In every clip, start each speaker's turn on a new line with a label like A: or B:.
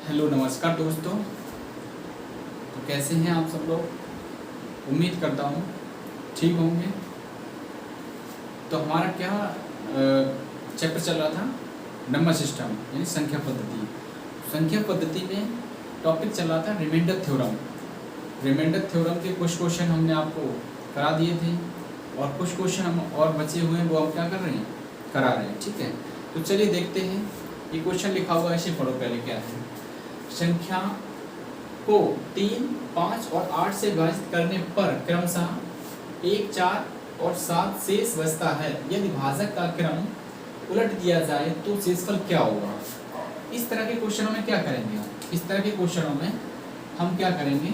A: Hello नमस्कार दोस्तों। तो कैसे हैं आप सब लोग? उम्मीद करता हूँ ठीक होंगे। तो हमारा क्या चैप्टर चल रहा था, नंबर सिस्टम यानी संख्या पद्धति। संख्या पद्धति में टॉपिक चल रहा था रिमाइंडर थ्योरम। रिमाइंडर थ्योरम के कुछ क्वेश्चन हमने आपको करा दिए थे और कुछ क्वेश्चन हम और बचे हुए हैं, वो हम क्या कर रहे हैं, करा रहे हैं। ठीक है, तो चलिए देखते हैं। ये क्वेश्चन लिखा हुआ है, ऐसे पढ़ो पहले क्या है। संख्या को 3, 5 और 8 से विभाजित करने पर क्रमशः 1, 4 और 7 शेष बचता है। यदि भाजक का क्रम उलट दिया जाए तो शेषफल क्या होगा? इस तरह के क्वेश्चनों में क्या करेंगे? इस तरह के क्वेश्चनों में हम क्या करेंगे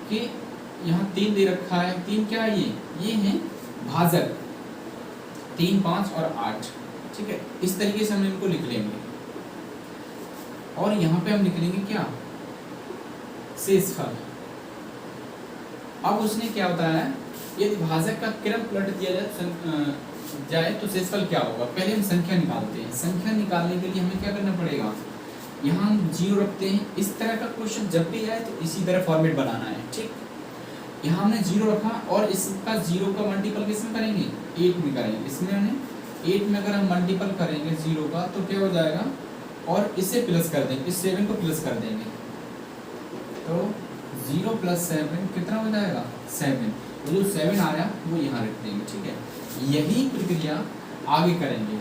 A: कि यहाँ 3 दे रखा है। 3 क्या है? ये है भाजक, 3, 5 और 8। ठीक है, इस तरीके से हम इनको लिख लेंगे और यहाँ पे हम लिख लेंगे क्या, शेषफल। अब उसने क्या बताया, यदि भाजक का क्रम उलट दिया जाए तो शेषफल क्या होगा। पहले हम संख्या निकालते हैं। संख्या निकालने के लिए हमें क्या करना पड़ेगा, यहाँ हम 0 रखते हैं। इस तरह का क्वेश्चन जब भी आए तो इसी तरह फॉर्मेट बनाना है। ठीक, यहाँ हमने 0 रखा और इसका 0 का मल्टीपल किसमें करेंगे, 8 में करेंगे। इसमें हमने 8 में अगर हम मल्टीपल करेंगे 0 का तो क्या हो जाएगा, और इसे प्लस कर देंगे, इस 7 को प्लस कर देंगे तो 0 + 7 कितना हो जाएगा, 7। जो 7 आया वो यहाँ रख देंगे। ठीक है, यही प्रक्रिया आगे करेंगे।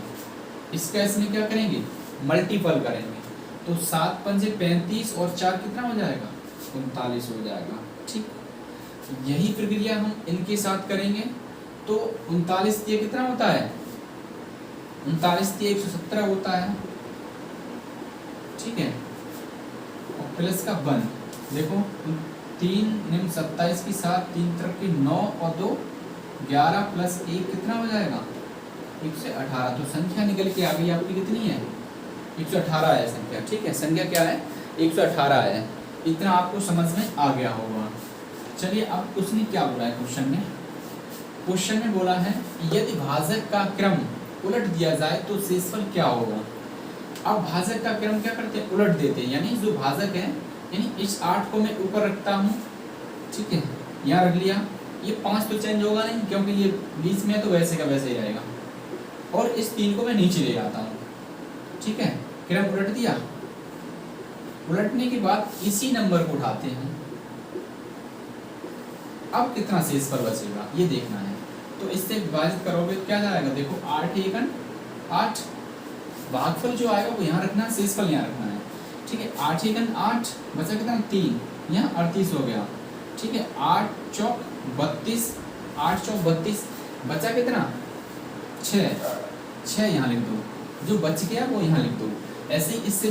A: इसका इसमें क्या करेंगे, मल्टीपल करेंगे तो 7 × 5 = 35 और 4 कितना हो जाएगा, 39 हो जाएगा। ठीक, यही प्रक्रिया हम इनके साथ करेंगे तो 39 × कितना होता है, 39 × 117 होता है। ठीक है, और प्लस का 1 देखो, 3 निम्न 27 की 7, 3 तरफ की 9 और 2 11 + 1 कितना हो जाएगा, 118। तो संख्या निकल के आ गई आपकी, कितनी है, 118 है संख्या। ठीक है, संख्या क्या है, 118 है। इतना आपको समझ में आ गया होगा। चलिए अब उसने क्या बोला है क्वेश्चन में। क्वेश्चन में बोला है यदि भाजक का क्रम उलट दिया जाए तो शेषफल क्या होगा। अब भाजक का क्रम क्या करते हैं, उलट देते हैं। यानी जो भाजक है, यानी इस 8 को मैं ऊपर रखता हूँ। ठीक है, यहाँ रख लिया। ये 5 तो चेंज होगा नहीं क्योंकि ये बीच में है तो वैसे का वैसे ही रहेगा। और इस 3 को मैं नीचे ले आता हूँ। ठीक है, क्रम उलट दिया। उलटने के बाद इसी नंबर को उठाते हैं। अब कितना शेषफल बचेगा ये देखना है। तो इससे विभाजित करोगे तो क्या जाएगा, देखो 8 × 1 = 8। भागफल जो आएगा वो यहाँ रखना है, शेषफल यहाँ रखना है। ठीक है, 8 × 1 = 8, बचा कितना, 3, यहाँ 38 हो गया। ठीक है, 8 × 4 = 32, 8 × 4 = 32, बचा कितना, 6 यहाँ लिख दो। जो बच गया वो यहाँ लिख दो। ऐसे ही इससे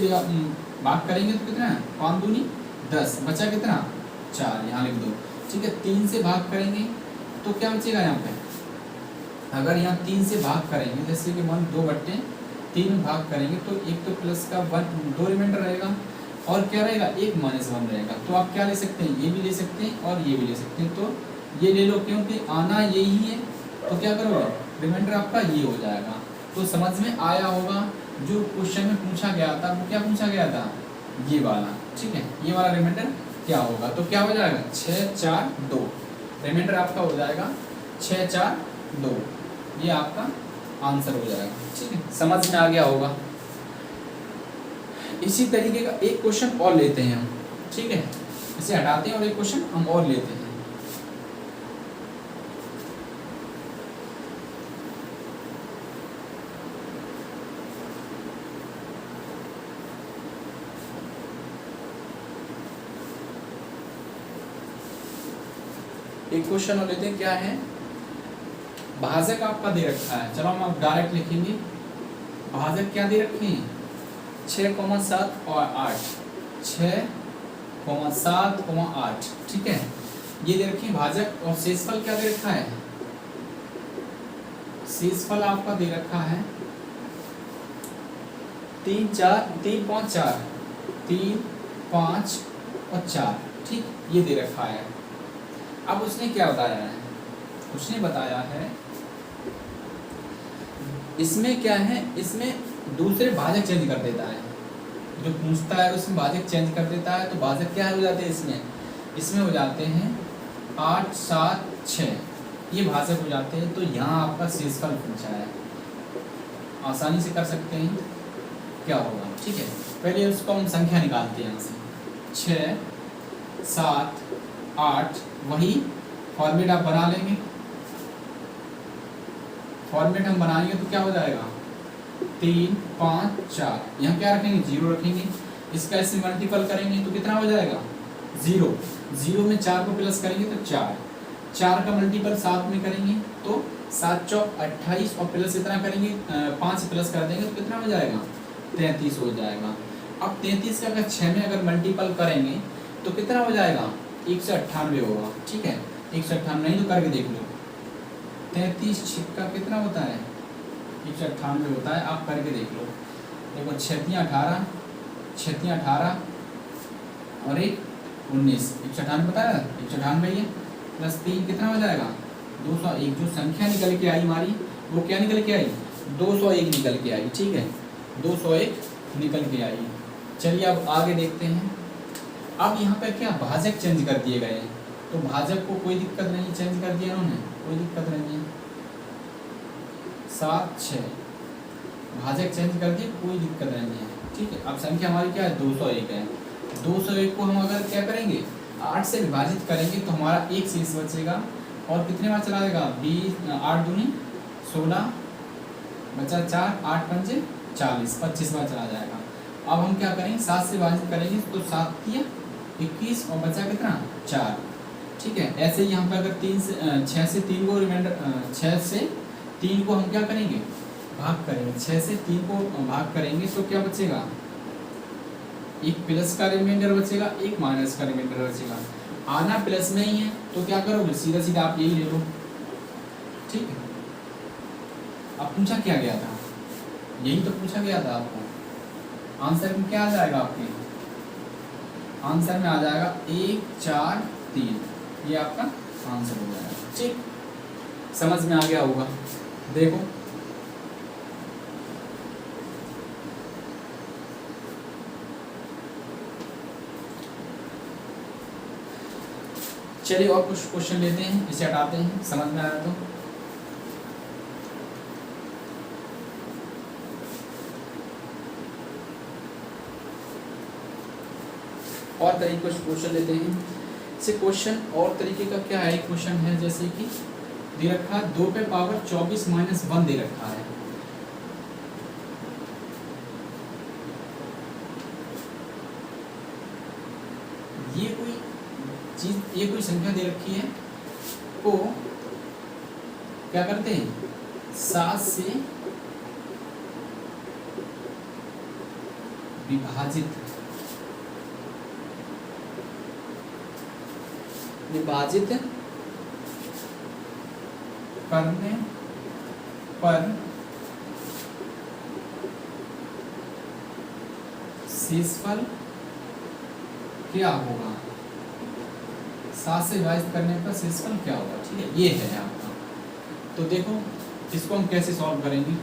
A: भाग करेंगे तो कितना है, 5 दूनी 10, बचा कितना, 4 यहाँ लिख दो। ठीक है, 3 से भाग करेंगे तो क्या बचेगा यहाँ पे, अगर यहाँ 3 से भाग करेंगे, जैसे कि 1/2/3 में भाग करेंगे तो एक तो प्लस का 1 2 रिमाइंडर रहेगा और क्या रहेगा, 1 - 1 रहेगा। तो आप क्या ले सकते हैं, ये भी ले सकते हैं और ये भी ले सकते हैं। तो ये ले लो क्योंकि आना यही है। तो क्या करोगे, रिमाइंडर आपका ये हो जाएगा। तो समझ में आया होगा। जो क्वेश्चन में पूछा गया था वो क्या पूछा गया था, ये वाला। ठीक है, ये वाला रिमाइंडर क्या होगा, तो क्या हो जाएगा, 6, 4, 2। रिमाइंडर आपका हो जाएगा 6, 4, 2। ये आपका आंसर हो जाएगा। ठीक है, समझ में आ गया होगा। इसी तरीके का एक क्वेश्चन और लेते हैं हम। ठीक है, इसे हटाते हैं और एक क्वेश्चन हम और लेते हैं। एक क्वेश्चन और लेते हैं, क्या है, भाजक आपका दे रखा है। चलो हम डायरेक्ट लिखेंगे। भाजक क्या दे रखे हैं, 6, 7 और 8, 6, 7, 8। ठीक है, ये दे रखे हैं भाजक। और शेषफल क्या दे रखा है, शेषफल आपका दे रखा है 3, 5, 4, 3, 5 और 4। ठीक, ये दे रखा है। अब उसने क्या बताया है, उसने बताया है इसमें क्या है, इसमें दूसरे भाजक चेंज कर देता है। जो पूछता है उसमें भाजक चेंज कर देता है, तो भाजक क्या हो जाते हैं इसमें हो जाते हैं 8 7 6, ये भाजक हो जाते हैं। तो यहाँ आपका शेषफल पूछा है, आसानी से कर सकते हैं क्या होगा। ठीक है, पहले उसको हम संख्या निकालते हैं यहाँ से 6 7 8, वही फॉर्मेट आप बना लेंगे। फॉर्मेट हम बनाएंगे तो क्या हो जाएगा 3 5 4, यहाँ क्या रखेंगे 0 रखेंगे, इसका इससे मल्टीपल करेंगे तो कितना हो जाएगा 0, 0 में 4 को प्लस करेंगे तो 4, 4 का मल्टीपल 7 में करेंगे तो 7 चौक 28 और प्लस इतना करेंगे 5 प्लस कर देंगे तो कितना हो जाएगा 33 हो जाएगा। अब 33 का अगर 6 में अगर मल्टीपल करेंगे तो कितना हो जाएगा 198 होगा। ठीक है, 198 नहीं तो करके देख लो, 33 छिक्का कितना होता है 198 होता है, आप करके देख लो। देखो 6 18, 6 18 और 1 19, 198 पता है 198 है, प्लस 3 कितना हो जाएगा 201। जो संख्या निकल के आई हमारी वो क्या निकल के आई 201 निकल के आई। ठीक है, 201 निकल के आई। चलिए अब आगे देखते हैं। अब यहाँ पर क्या भाजक चेंज कर दिए गए हैं, तो भाजक को कोई दिक्कत नहीं, चेंज कर दिया उन्होंने, कोई दिक्कत नहीं है। 7 6 भाजक चेंज कर दिए, कोई दिक्कत नहीं है। ठीक है, अब संख्या हमारी क्या है 201 है। 201 को हम अगर क्या करेंगे 8 से विभाजित करेंगे तो हमारा एक शेष बचेगा, और कितने बार चला जाएगा 20, 8 दूनी 16 बचा 4, 8 पंजे 40, 25 बार चला जाएगा। अब हम क्या करेंगे 7 से विभाजित करेंगे तो 7 तिया 21 और बचा कितना 4। ठीक है, ऐसे ही यहाँ पर अगर 6 से 3 को रिमाइंडर 6 से 3 को हम क्या करेंगे भाग करेंगे, 6 से 3 को भाग करेंगे तो क्या बचेगा, एक प्लस का रिमाइंडर बचेगा, एक माइनस का रिमाइंडर बचेगा। आना प्लस में ही है तो क्या करोगे सीधा सीधा आप यही ले लो। ठीक है, अब पूछा क्या गया था, यही तो पूछा गया था आपको। आंसर में क्या आ जाएगा आपके, आंसर में आ जाएगा 1 4 3, ये आपका आंसर हो जाएगा। ठीक, समझ में आ गया होगा। देखो चलिए और कुछ क्वेश्चन लेते हैं, इसे हटाते हैं, समझ में आया तो। और तरीके कुछ क्वेश्चन लेते हैं। इसे क्वेश्चन और तरीके का क्या है, क्वेश्चन है जैसे कि दे रखा 2 पे पावर 24 माइनस 1 दे रखा है। ये कोई चीज, ये कोई संख्या दे रखी है को क्या करते हैं 7 से विभाजित करने पर शेषफल क्या होगा, 7 से विभाजित करने पर शेषफल क्या होगा। ठीक है, ये है आपका। तो देखो इसको हम कैसे सॉल्व करेंगे,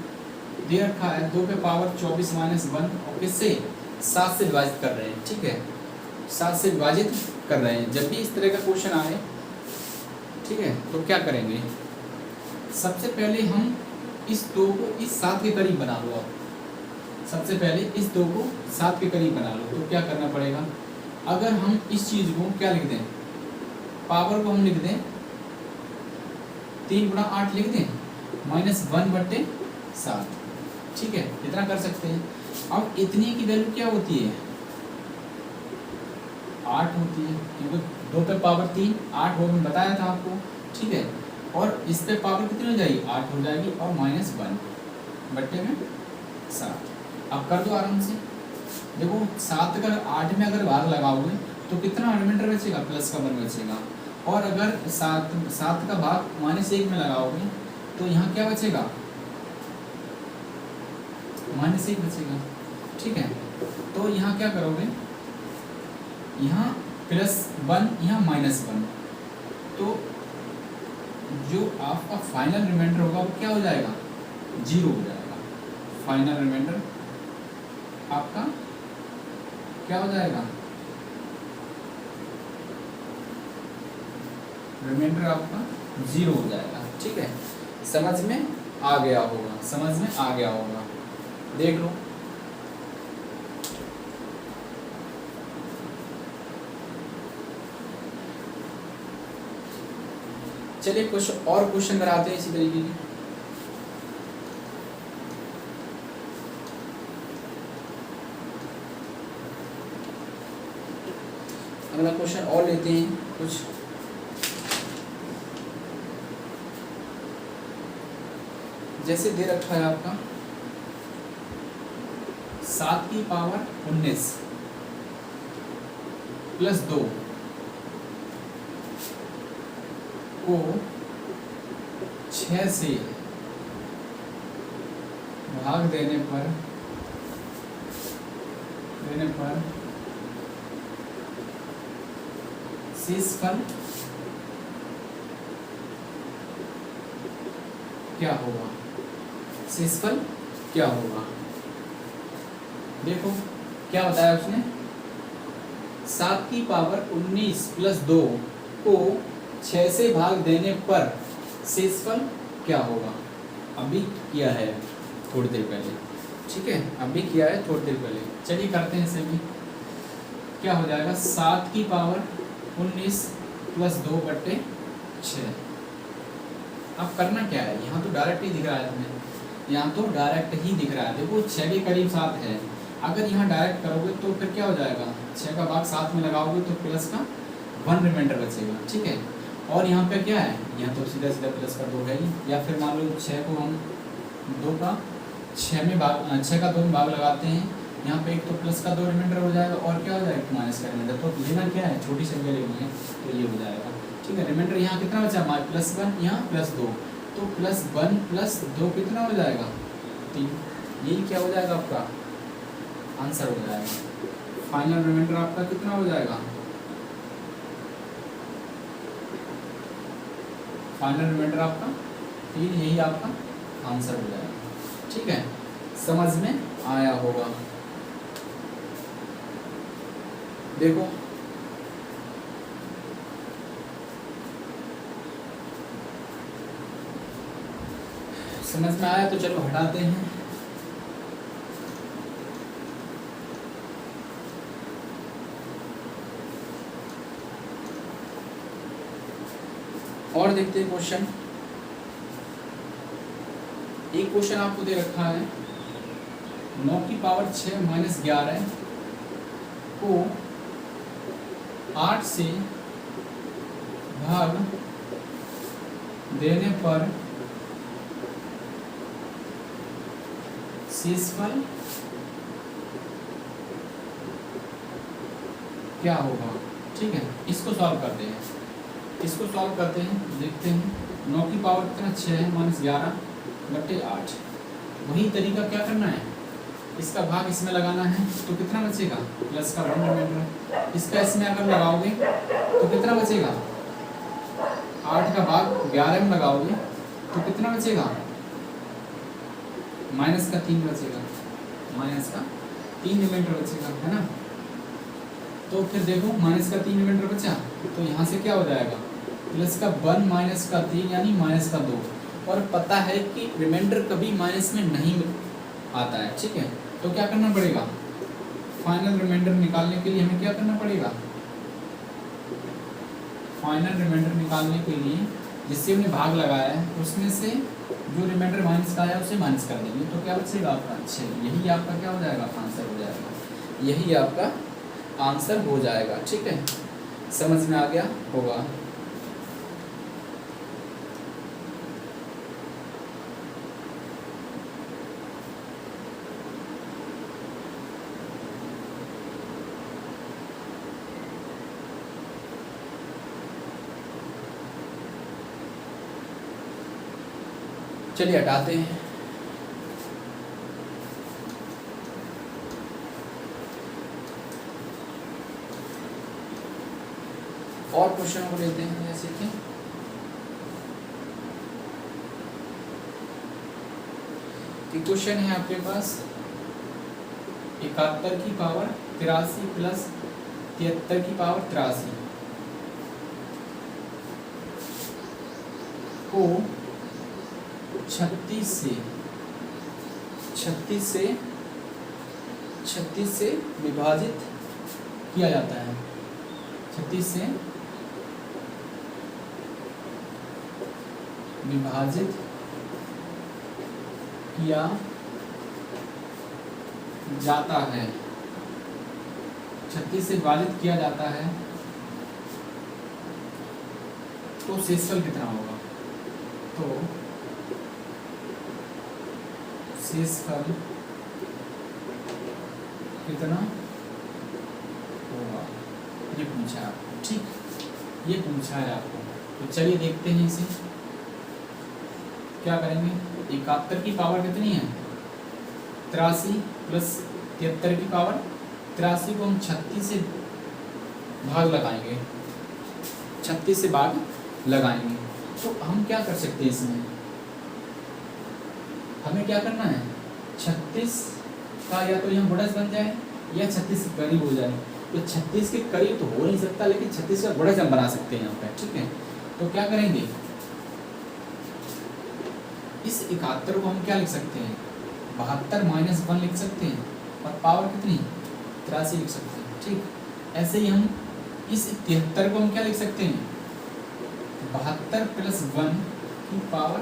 A: दे रखा है 2 पे पावर 24 माइनस 1 और किससे 7 से विभाजित कर रहे हैं। ठीक है, 7 से विभाजित कर रहे हैं। जब भी इस तरह का क्वेश्चन आए, ठीक है, तो क्या करेंगे, सबसे पहले हम इस 2 को इस 7 के करीब बना लो। आप सबसे पहले इस 2 को 7 के करीब बना लो। तो क्या करना पड़ेगा, अगर हम इस चीज़ को क्या लिख दें, पावर को हम लिख दें 3 गुणा 8 लिख दें माइनस 1/7। ठीक है, इतना कर सकते हैं। अब इतनी की वैल्यू क्या होती है 8 होती है, क्योंकि 2 पे पावर 3 8 हो, मैं बताया था आपको। ठीक है, और इस पे पावर कितनी हो जाएगी 8 हो जाएगी, और माइनस 1/7। अब कर दो आराम से। देखो 7 का 8 में अगर भाग लगाओगे तो कितना रिमाइंडर बचेगा, प्लस का 1 बचेगा। और अगर 7 का भाग -1 में लगाओगे तो यहाँ क्या बचेगा -1 बचेगा। ठीक है, तो यहाँ क्या करोगे, यहाँ +1 यहाँ -1, तो जो आपका फाइनल रिमाइंडर होगा वो क्या हो जाएगा 0 हो जाएगा। फाइनल रिमाइंडर आपका क्या हो जाएगा, रिमाइंडर आपका 0 हो जाएगा। ठीक है, समझ में आ गया होगा, समझ में आ गया होगा, देख लो। चलिए कुछ और क्वेश्चन कराते हैं इसी तरीके के। अगला क्वेश्चन और लेते हैं कुछ। जैसे दे रखा है आपका 7 की पावर 19 प्लस 2 को 6 से भाग देने पर शेषफल क्या होगा, शेषफल क्या होगा। देखो क्या बताया उसने, 7 की पावर 19 प्लस 2 को 6 से भाग देने पर शेषफल क्या होगा। अभी किया है थोड़ी देर पहले, ठीक है, अभी किया है थोड़ी देर पहले। चलिए करते हैं इसे भी। क्या हो जाएगा, 7 की पावर 19 प्लस 2/6। अब करना क्या है, यहाँ तो डायरेक्ट ही दिख रहा है तुम्हें, यहाँ तो डायरेक्ट ही दिख रहा है। देखो 6 के करीब 7 है, अगर यहाँ डायरेक्ट करोगे तो फिर क्या हो जाएगा, 6 का भाग 7 में लगाओगे तो प्लस का 1 रिमाइंडर बचेगा। ठीक है, और यहाँ पे क्या है, यहाँ तो सीधा सीधा प्लस का 2 है ही, या फिर मान लो 6 को हम 2 का 6 में भाग 6 का 2 में भाग लगाते हैं, यहाँ पे एक तो प्लस का 2 रिमाइंडर हो जाएगा और क्या हो जाएगा माइनस का रिमाइंडर। तो लेना क्या है, छोटी संख्या लेनी है तो ये हो जाएगा। ठीक है, रिमाइंडर यहाँ कितना बचा, +1, यहाँ +2, तो +1 + 2 कितना हो जाएगा, 3। यही क्या हो जाएगा, आपका आंसर हो जाएगा। फाइनल रिमाइंडर आपका कितना हो जाएगा, फाइनल रिमाइंडर आपका 3, यही आपका आंसर हो जाएगा। ठीक है, समझ में आया होगा। देखो समझ में आया तो चलो हटाते हैं। और देखते हैं क्वेश्चन। एक क्वेश्चन आपको दे रखा है 9 की पावर 6 - 11 को 8 से भाग देने पर शेषफल क्या होगा। ठीक है, इसको सॉल्व करते हैं, इसको सॉल्व करते हैं, देखते हैं। 9 की पावर कितना 6 है, -11/8। वही तरीका क्या करना है, इसका भाग इसमें लगाना है तो कितना बचेगा, प्लस का 1 रिमाइंडर। इसका इसमें अगर लगाओगे तो कितना बचेगा, 8 का भाग 11 में लगाओगे तो कितना बचेगा, माइनस का 3 बचेगा, माइनस का 3 रिमाइंडर बचेगा, है ना। तो फिर देखो माइनस का 3 रिमाइंडर बचा, तो यहाँ से क्या हो जाएगा, प्लस का 1 माइनस का 3 यानी माइनस का 2। और पता है कि रिमाइंडर कभी माइनस में नहीं आता है। ठीक है, तो क्या करना पड़ेगा, फाइनल रिमाइंडर निकालने के लिए हमें क्या करना पड़ेगा, फाइनल रिमाइंडर निकालने के लिए जिससे हमने भाग लगाया है उसमें से जो रिमाइंडर माइनस का आया उसे माइनस कर देंगे, तो क्या बचेगा आपका 6। यही आपका क्या हो जाएगा, आंसर हो जाएगा, यही आपका आंसर हो जाएगा। ठीक है, समझ में आ गया होगा। चलिए हटाते हैं। और क्वेश्चनों को लेते हैं, जैसे कि क्वेश्चन है आपके पास 71 की पावर 83 प्लस 73 की पावर 83 को 36 से विभाजित किया जाता है। 36 से विभाजित किया जाता है। 36 से विभाजित किया जाता है तो शेषफल कितना होगा? तो शेषफल कितना होगा ये पूछा है आपको। ठीक, ये पूछा है आपको, तो चलिए देखते हैं इसे क्या करेंगे। 71 की पावर कितनी है? 83 प्लस 73 की पावर 83 को हम 36 से भाग लगाएंगे, 36 से भाग लगाएंगे। तो हम क्या कर सकते हैं इसमें, हमें क्या करना है, 36 का या तो यहाँ गुणज बन जाए या 36 के करीब हो जाए। तो 36 के करीब तो हो नहीं सकता, लेकिन 36 का गुणज हम बना सकते हैं यहाँ पे। ठीक है, तो क्या करेंगे, इस 71 को हम क्या लिख सकते हैं, 72 माइनस 1 लिख सकते हैं, और पावर कितनी 83 लिख सकते हैं। ठीक, ऐसे ही हम इस 73 को हम क्या लिख सकते हैं, 72 प्लस 1 की पावर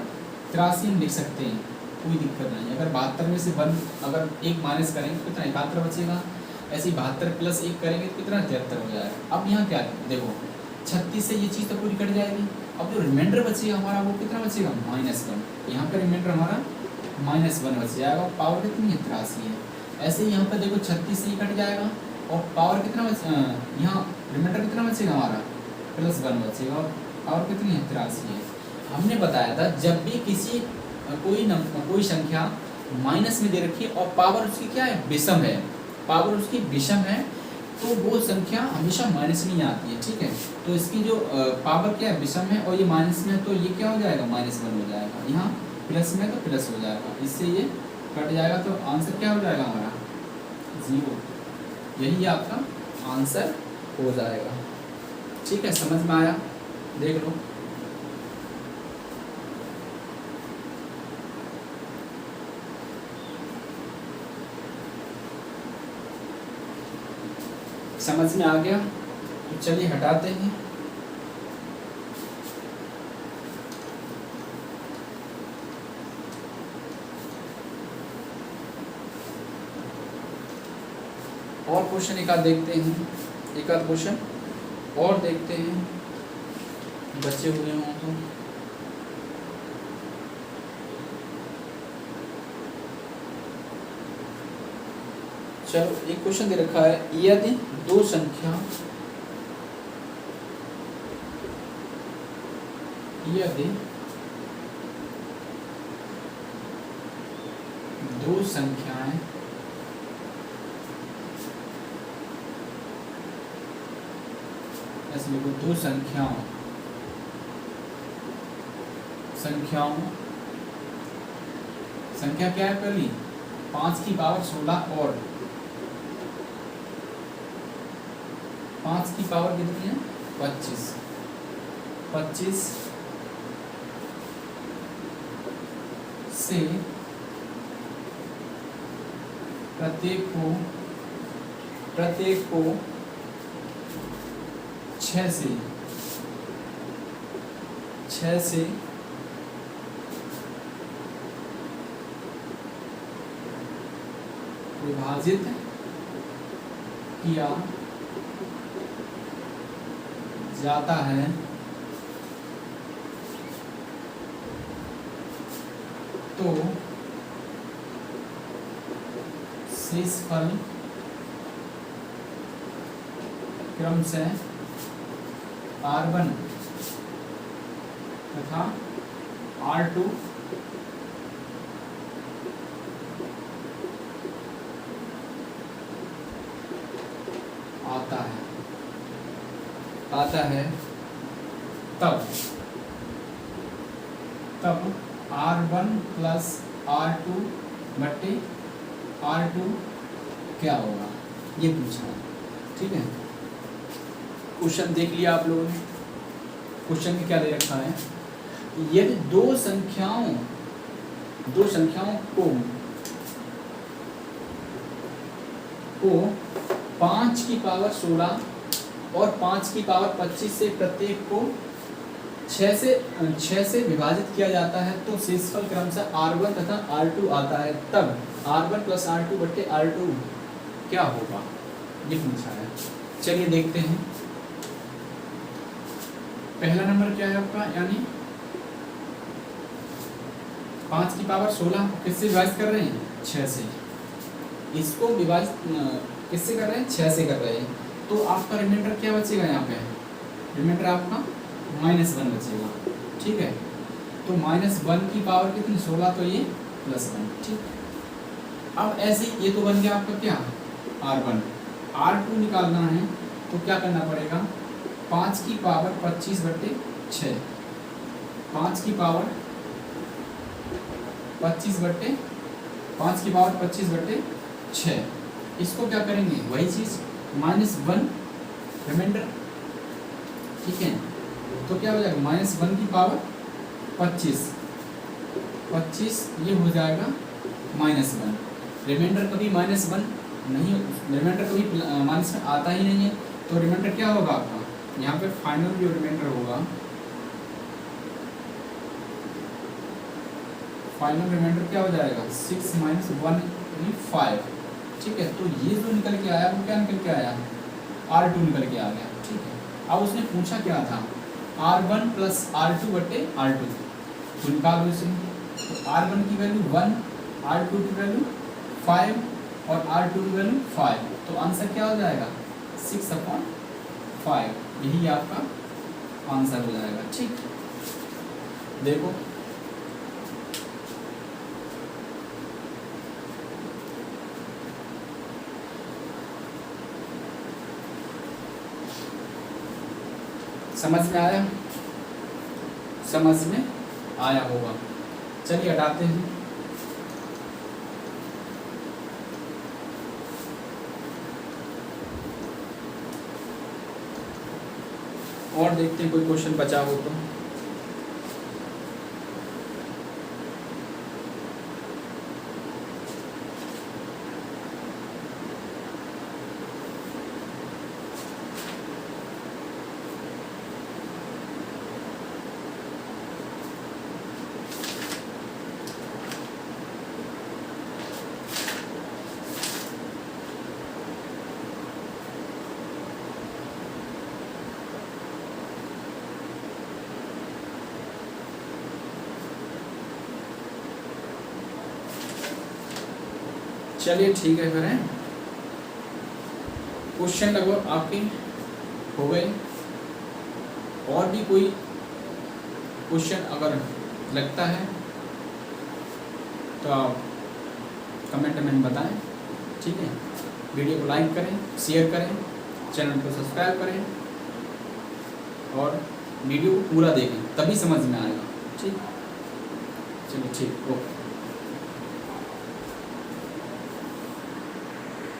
A: 83 हम लिख सकते हैं, कोई दिक्कत नहीं। अगर 72 में से 1 अगर 1 माइनस करेंगे तो कितना 71 बचेगा। ऐसे ही 72 प्लस 1 करेंगे तो कितना 73 हो जाएगा। अब यहाँ क्या है, देखो 36 से ये चीज़ तो पूरी कट जाएगी। अब जो रिमाइंडर बचेगा हमारा वो कितना बचेगा, -1। यहाँ पर रिमाइंडर हमारा -1 बच जाएगा, और पावर कितनी है 83 है। ऐसे ही यहाँ पर देखो 36 से ये कट जाएगा, और पावर कितना यहाँ रिमाइंडर कितना बचेगा हमारा +1 बचेगा, और पावर कितनी है 83 है। हमने बताया था जब भी किसी कोई संख्या माइनस में दे रखी है और पावर उसकी क्या है, विषम है, पावर उसकी विषम है, तो वो संख्या हमेशा माइनस में ही आती है। ठीक है, तो इसकी जो पावर क्या है, विषम है, और ये माइनस में है, तो ये क्या हो जाएगा, -1 हो जाएगा। यहाँ प्लस में तो प्लस हो जाएगा, इससे ये कट जाएगा, तो आंसर क्या हो जाएगा हमारा 0। यही आपका आंसर हो जाएगा। ठीक है, समझ में आया, देख लो। समझ में आ गया, तो चलिए हटाते हैं। और क्वेश्चन एक आध देखते हैं, एक आध क्वेश्चन और देखते हैं, बचे हुए हों तो। चलो, एक क्वेश्चन दे रखा है, यदि दो संख्या दो संख्याएं ऐसे लिखो, दो संख्याओं संख्या क्या है पहली, 5 की पावर 16 और 5 की पावर कितनी है 25 से प्रत्येक को 6 से विभाजित किया जाता है, तो शेषफल क्रमशः R1 तथा R2 आता है, तब R1 प्लस R2 बट्टे R2 क्या होगा, ये पूछा है। ठीक है, क्वेश्चन देख लिया आप लोगों ने। क्वेश्चन में क्या दे रखा है, यदि दो संख्याओं को 5 की पावर 16 और 5 की पावर 25 से प्रत्येक को 6 से विभाजित किया जाता है तो शेषफल क्रमशः R1 तथा R2 आता है, तब R1 प्लस R2 बट्टे R2 क्या होगा, ये पूछा है। चलिए देखते हैं। पहला नंबर क्या है आपका, यानी 5 की पावर 16 किससे विभाजित कर रहे हैं, 6 से। इसको विभाजित किससे कर रहे हैं, 6 से कर रहे हैं। तो आपका रिमाइंडर क्या बचेगा, यहाँ पे रिमाइंडर आपका -1 बचेगा। ठीक है, तो -1 की पावर कितनी, 16, तो ये +1। ठीक, अब ऐसे ये तो बन गया आपका क्या, R1। R2 निकालना है तो क्या करना पड़ेगा, 5 की पावर 25 बट्टे 6, 5 की पावर 25 बट्टे 6। इसको क्या करेंगे, वही चीज़ -1 रिमाइंडर। ठीक है, तो क्या हो जाएगा, -1 की पावर 25 ये हो जाएगा -1। रिमाइंडर कभी -1 नहीं, रिमाइंडर कभी -1 आता ही नहीं है। तो रिमाइंडर क्या होगा आपका, यहाँ पे फाइनल जो रिमाइंडर होगा, फाइनल रिमाइंडर क्या हो जाएगा, 6 - 1 यानी 5। ठीक है, तो ये जो निकल के आया वो क्या निकल के आया, R2 निकल के आ गया। ठीक है, अब उसने पूछा क्या था, R1 प्लस R2 बट्टे R2, तो निकालो इसे। तो R1 की वैल्यू 1, R2 की वैल्यू 5 और R2 की वैल्यू 5, तो आंसर क्या हो जाएगा, 6/5। यही आपका आंसर हो जाएगा। ठीक, देखो समझ में आया, समझ में आया होगा। चलिए हटाते हैं। और देखते हैं कोई क्वेश्चन बचा हो तो। चलिए ठीक है, फिर है क्वेश्चन लगभग आपके हो गए। और भी कोई क्वेश्चन अगर लगता है तो आप कमेंट में बताएं। ठीक है, वीडियो को लाइक करें, शेयर करें, चैनल को सब्सक्राइब करें और वीडियो पूरा देखें, तभी समझ में आएगा। ठीक, चलिए ठीक, ओके।